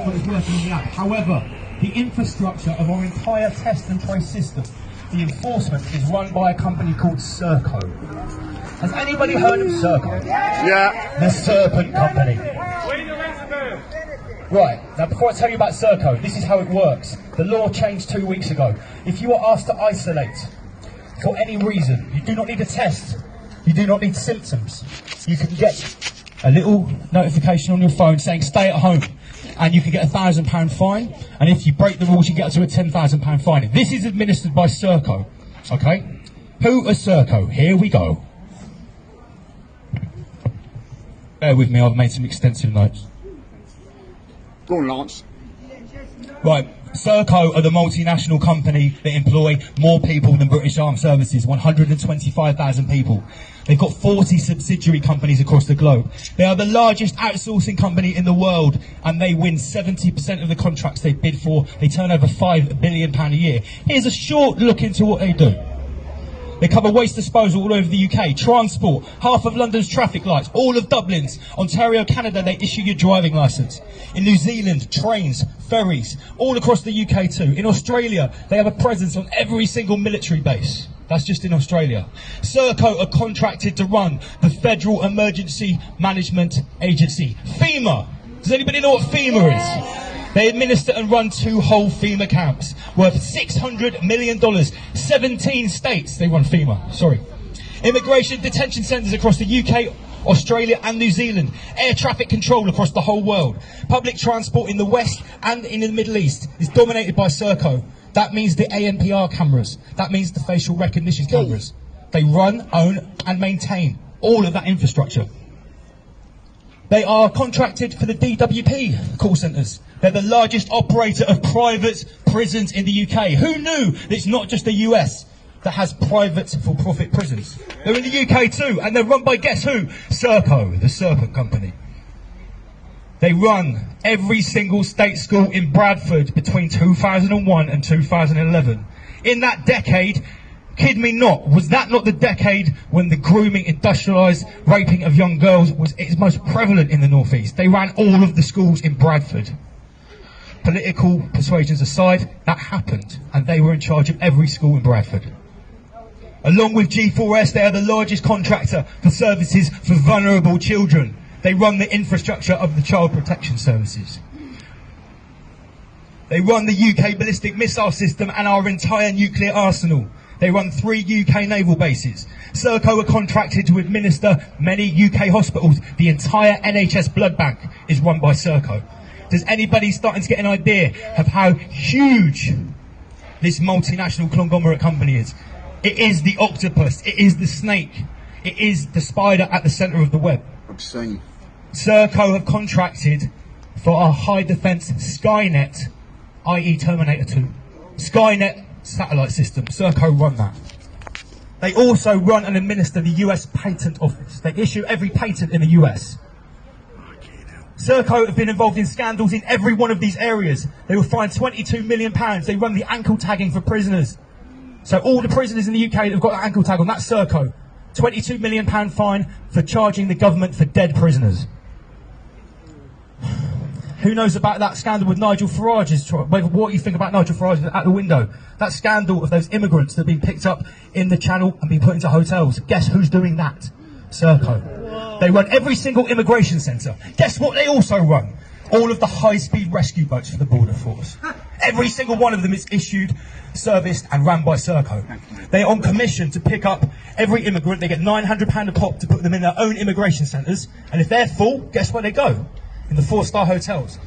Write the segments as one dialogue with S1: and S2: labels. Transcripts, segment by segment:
S1: enforcement is working on the app. However, the infrastructure of our entire test and trace system, the enforcement is run by a company called Serco. Has anybody heard of Serco?
S2: Yeah.
S1: The Serpent Company. Right, now before I tell you about Serco, this is how it works. The law changed 2 weeks ago. If you are asked to isolate for any reason, you do not need a test, you do not need symptoms. You can get a little notification on your phone saying stay at home, and you can get a £1,000 fine, and if you break the rules you get up to a £10,000 fine. This is administered by Serco, okay? Who are Serco? Here we go. Bear with me, I've made some extensive notes.
S2: Go on, Lance.
S1: Right, Serco are the multinational company that employ more people than British Armed Services, 125,000 people. They've got 40 subsidiary companies across the globe. They are the largest outsourcing company in the world, and they win 70% of the contracts they bid for. They turn over £5 billion a year. Here's a short look into what they do. They cover waste disposal all over the UK, transport, half of London's traffic lights, all of Dublin's. Ontario, Canada, they issue your driving licence. In New Zealand, trains, ferries, all across the UK too. In Australia, they have a presence on every single military base. That's just in Australia. Serco are contracted to run the Federal Emergency Management Agency, FEMA. Does anybody know what FEMA is? They administer and run 2 whole FEMA camps worth $600 million. 17 states they run FEMA, sorry. Immigration detention centres across the UK, Australia and New Zealand. Air traffic control across the whole world. Public transport in the West and in the Middle East is dominated by Serco. That means the ANPR cameras. That means the facial recognition cameras. They run, own and maintain all of that infrastructure. They are contracted for the DWP call centres. They're the largest operator of private prisons in the UK. Who knew that it's not just the US that has private for-profit prisons? They're in the UK too, and they're run by guess who? Serco, the Serpent Company. They run every single state school in Bradford between 2001 and 2011. In that decade, kid me not, was that not the decade when the grooming, industrialised raping of young girls was its most prevalent in the North East? They ran all of the schools in Bradford. Political persuasions aside, that happened, and they were in charge of every school in Bradford. Along with G4S, they are the largest contractor for services for vulnerable children. They run the infrastructure of the Child Protection Services. They run the UK ballistic missile system and our entire nuclear arsenal. They run 3 UK naval bases. Serco are contracted to administer many UK hospitals. The entire NHS blood bank is run by Serco. Does anybody starting to get an idea of how huge this multinational conglomerate company is? It is the octopus, it is the snake, it is the spider at the centre of the web.
S2: Obscene.
S1: Serco have contracted for our high defence Skynet, i.e. Terminator 2. Skynet satellite system, Serco run that. They also run and administer the US Patent Office. They issue every patent in the US. Serco have been involved in scandals in every one of these areas. They were fined £22 million. They run the ankle tagging for prisoners. So all the prisoners in the UK that have got that ankle tag on, that's Serco. £22 million fine for charging the government for dead prisoners. Who knows about that scandal with Nigel Farage's trial? What you think about Nigel Farage at the window? That scandal of those immigrants that have been picked up in the Channel and been put into hotels. Guess who's doing that? Serco. They run every single immigration centre. Guess what they also run? All of the high-speed rescue boats for the Border Force. Every single one of them is issued, serviced and ran by Serco. They are on commission to pick up every immigrant. They get £900 a pop to put them in their own immigration centres. And if they're full, guess where they go? In the 4-star hotels.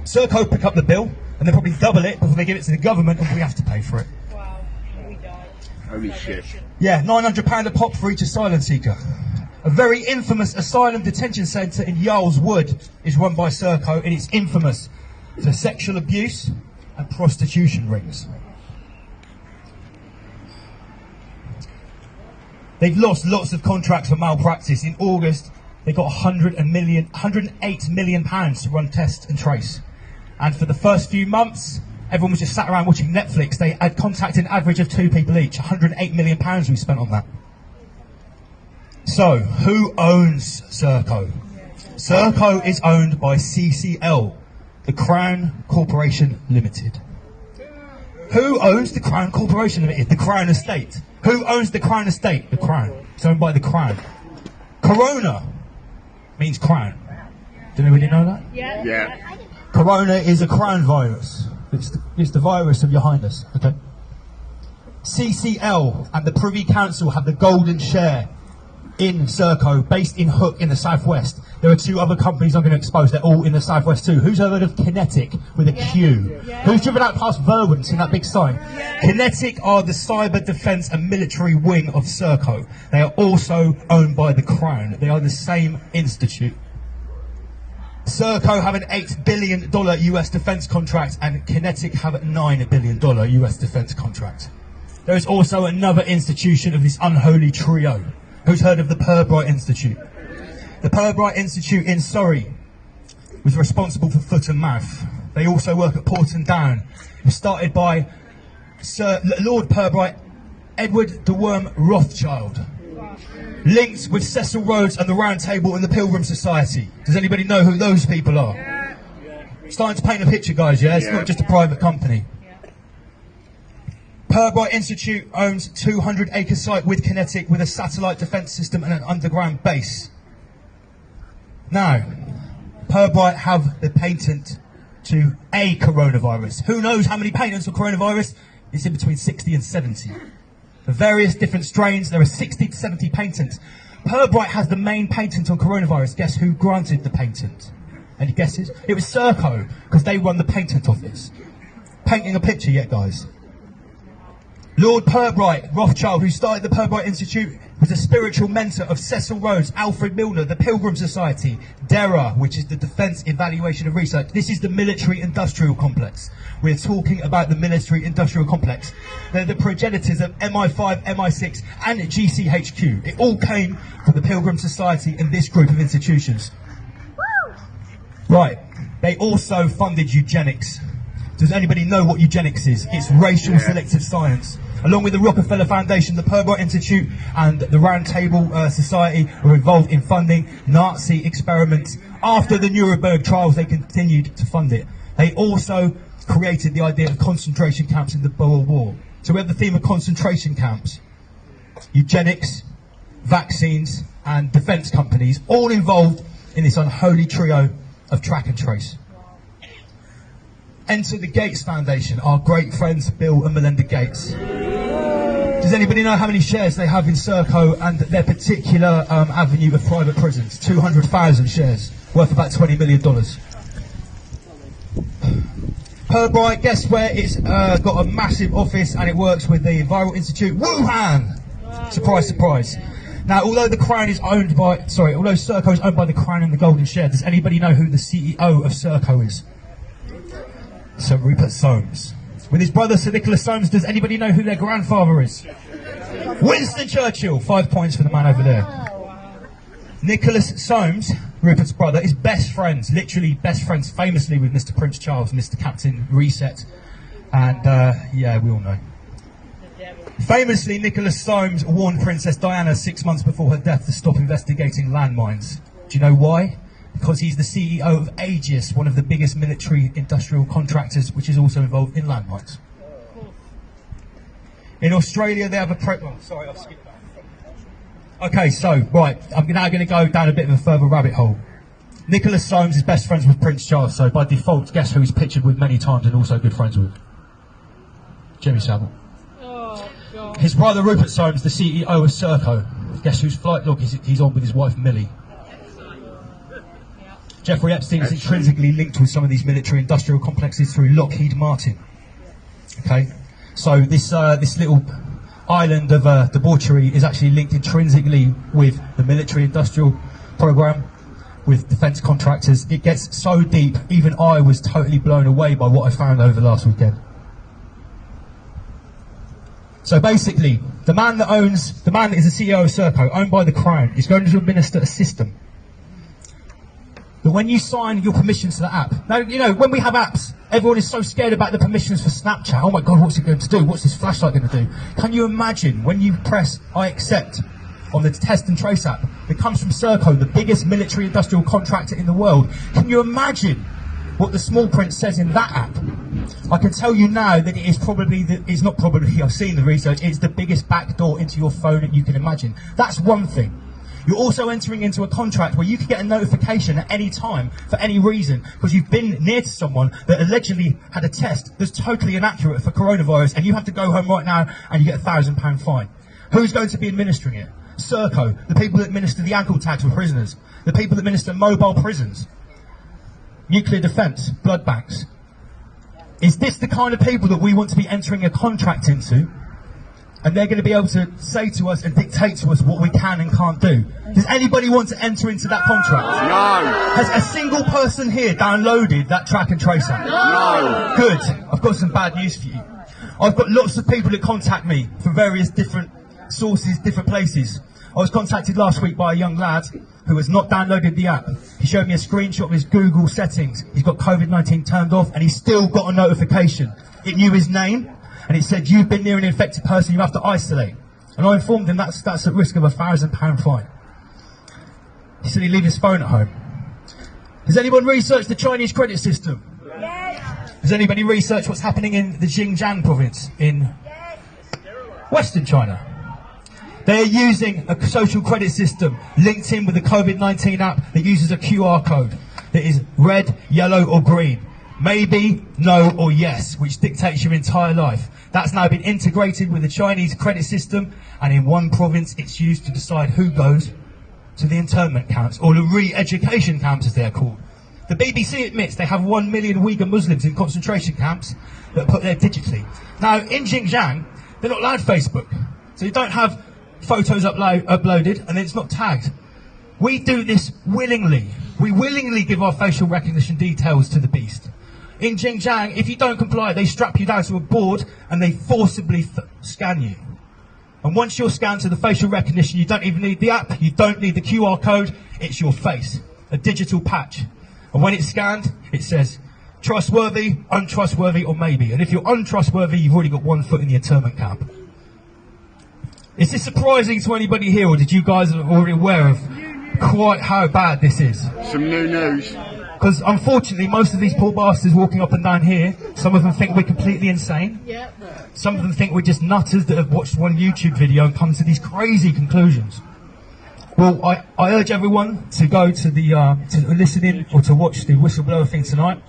S1: Serco pick up the bill and they probably double it before they give it to the government and we have to pay for it.
S3: Wow, we die.
S2: Holy shit.
S1: Yeah, £900 a pop for each asylum seeker. A very infamous asylum detention centre in Yarl's Wood is run by Serco, and it's infamous for sexual abuse and prostitution rings. They've lost lots of contracts for malpractice. In August, they got £108 million to run test and trace. And for the first few months, everyone was just sat around watching Netflix. They had contacted an average of 2 people each. £108 million we spent on that. So, who owns Serco? Serco is owned by CCL, The Crown Corporation Limited. Who owns the Crown Corporation Limited? The Crown Estate. Who owns the Crown Estate? The Crown. It's owned by the Crown. Corona means crown. Did anybody know that?
S2: Yeah.
S1: Corona is a crown virus. It's the virus of your highness. Okay. CCL and the Privy Council have the golden share in Serco, based in Hook in the southwest. There are two other companies I'm going to expose. They're all in the southwest too. Who's heard of Kinetic with a Q? Who's driven out past Verwood, seen that big sign? Kinetic are the cyber defence and military wing of Serco. They are also owned by the Crown. They are the same institute. Serco have an $8 billion US defence contract, and Kinetic have a $9 billion US defence contract. There is also another institution of this unholy trio. Who's heard of the Pirbright Institute? The Pirbright Institute in Surrey was responsible for foot and mouth. They also work at Porton Down. It was started by Sir Lord Pirbright, Edward de Worm Rothschild. Linked with Cecil Rhodes and the Round Table and the Pilgrim Society. Does anybody know who those people are? Starting to paint a picture, guys, yeah? It's not just a private company. Pirbright Institute owns 200-acre site with Kinetic, with a satellite defence system and an underground base. Now, Pirbright have the patent to a coronavirus. Who knows how many patents for coronavirus? It's in between 60 and 70. For various different strains, there are 60 to 70 patents. Pirbright has the main patent on coronavirus. Guess who granted the patent? Any guesses? It was Serco, because they run the patent office. Painting a picture yet, guys? Lord Pirbright Rothschild, who started the Pirbright Institute, was a spiritual mentor of Cecil Rhodes, Alfred Milner, the Pilgrim Society, DERA, which is the Defence Evaluation and Research. This is the military-industrial complex. We're talking about the military-industrial complex. They're the progenitors of MI5, MI6 and GCHQ. It all came from the Pilgrim Society and this group of institutions. Right, they also funded eugenics. Does anybody know what eugenics is? It's racial selective science. Along with the Rockefeller Foundation, the Pirbright Institute and the Round Table Society were involved in funding Nazi experiments. After the Nuremberg trials, they continued to fund it. They also created the idea of concentration camps in the Boer War. So we have the theme of concentration camps, eugenics, vaccines and defence companies, all involved in this unholy trio of track and trace. Enter the Gates Foundation, our great friends Bill and Melinda Gates. Does anybody know how many shares they have in Serco and their particular avenue of private prisons? 200,000 shares, worth about $20 million. Pirbright, guess where? It's got a massive office and it works with the Viral Institute, Wuhan! Surprise, surprise. Now, although Serco is owned by the Crown and the Golden Share, does anybody know who the CEO of Serco is? Sir Rupert Soames. With his brother Sir Nicholas Soames, does anybody know who their grandfather is? Winston Churchill. 5 points for the man over there. Nicholas Soames, Rupert's brother, is best friends, literally best friends, famously with Mr. Prince Charles, Mr. Captain Reset. And, yeah, we all know. Famously, Nicholas Soames warned Princess Diana 6 months before her death to stop investigating landmines. Do you know why? Because he's the CEO of Aegis, one of the biggest military-industrial contractors, which is also involved in landmines. In Australia, they have a sorry, I've skipped that. Okay, so, right, I'm now going to go down a bit of a further rabbit hole. Nicholas Soames is best friends with Prince Charles, so by default, guess who he's pictured with many times and also good friends with? Jimmy Savile. His brother Rupert Soames, the CEO of Serco. Guess whose flight log he's on with his wife Millie? Jeffrey Epstein is intrinsically linked with some of these military-industrial complexes through Lockheed Martin. Okay, so this little island of debauchery is actually linked intrinsically with the military-industrial program, with defence contractors. It gets so deep, even I was totally blown away by what I found over last weekend. So basically, the man that is the CEO of Serco, owned by the Crown, is going to administer a system. But when you sign your permissions to the app, now, you know, when we have apps, everyone is so scared about the permissions for Snapchat. Oh my God, what's it going to do? What's this flashlight going to do? Can you imagine when you press I accept on the Test and Trace app? It comes from Serco, the biggest military industrial contractor in the world. Can you imagine what the small print says in that app, I can tell you now that it is probably, it's not probably, I've seen the research, it's the biggest backdoor into your phone that you can imagine. That's one thing. You're also entering into a contract where you can get a notification at any time for any reason because you've been near to someone that allegedly had a test that's totally inaccurate for coronavirus, and you have to go home right now and you get a £1,000 fine. Who's going to be administering it? Serco, the people that administer the ankle tags for prisoners, the people that administer mobile prisons, nuclear defence, blood banks. Is this the kind of people that we want to be entering a contract into? And they're going to be able to say to us and dictate to us what we can and can't do. Does anybody want to enter into that contract?
S2: No.
S1: Has a single person here downloaded that track and trace app?
S2: No.
S1: Good. I've got some bad news for you. I've got lots of people that contact me from various different sources, different places. I was contacted last week by a young lad who has not downloaded the app. He showed me a screenshot of his Google settings. He's got COVID-19 turned off and he's still got a notification. It knew his name. And it said, you've been near an infected person, you have to isolate. And I informed him that's at risk of a £1,000 fine. He said he'd leave his phone at home. Has anyone researched the Chinese credit system? Yes. Has anybody researched what's happening in the Xinjiang province in Western China? They're using a social credit system linked in with the COVID-19 app that uses a QR code that is red, yellow or green. Maybe, no or yes, which dictates your entire life. That's now been integrated with the Chinese credit system, and in one province it's used to decide who goes to the internment camps, or the re-education camps as they're called. The BBC admits they have 1 million Uyghur Muslims in concentration camps that are put there digitally. Now, in Xinjiang, they're not allowed Facebook, so you don't have photos uploaded, and it's not tagged. We do this willingly. We willingly give our facial recognition details to the beast. In Xinjiang, if you don't comply, they strap you down to a board and they forcibly scan you. And once you're scanned to the facial recognition, you don't even need the app, you don't need the QR code, it's your face, a digital patch. And when it's scanned, it says, trustworthy, untrustworthy, or maybe. And if you're untrustworthy, you've already got 1 foot in the internment camp. Is this surprising to anybody here, or did you guys already aware of quite how bad this is?
S2: Some new news.
S1: Because unfortunately, most of these poor bastards walking up and down here, some of them think we're completely insane. Some of them think we're just nutters that have watched one YouTube video and come to these crazy conclusions. Well, I urge everyone to go to the to listen in or to watch the whistleblower thing tonight.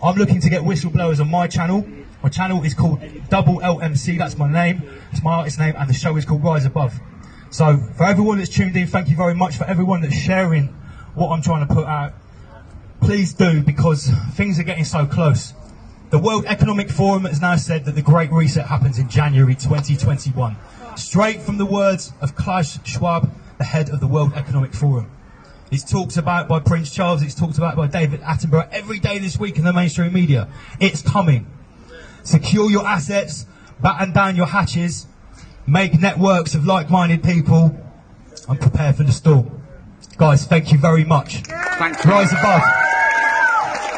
S1: I'm looking to get whistleblowers on my channel. My channel is called Double LMC. That's my name. It's my artist name, and the show is called Rise Above. So for everyone that's tuned in, thank you very much. For everyone that's sharing what I'm trying to put out, please do, because things are getting so close. The World Economic Forum has now said that the Great Reset happens in January 2021. Straight from the words of Klaus Schwab, the head of the World Economic Forum. It's talked about by Prince Charles, it's talked about by David Attenborough every day this week in the mainstream media. It's coming. Secure your assets, batten down your hatches, make networks of like-minded people, and prepare for the storm. Guys, thank you very much.
S2: Thanks.
S1: Rise above.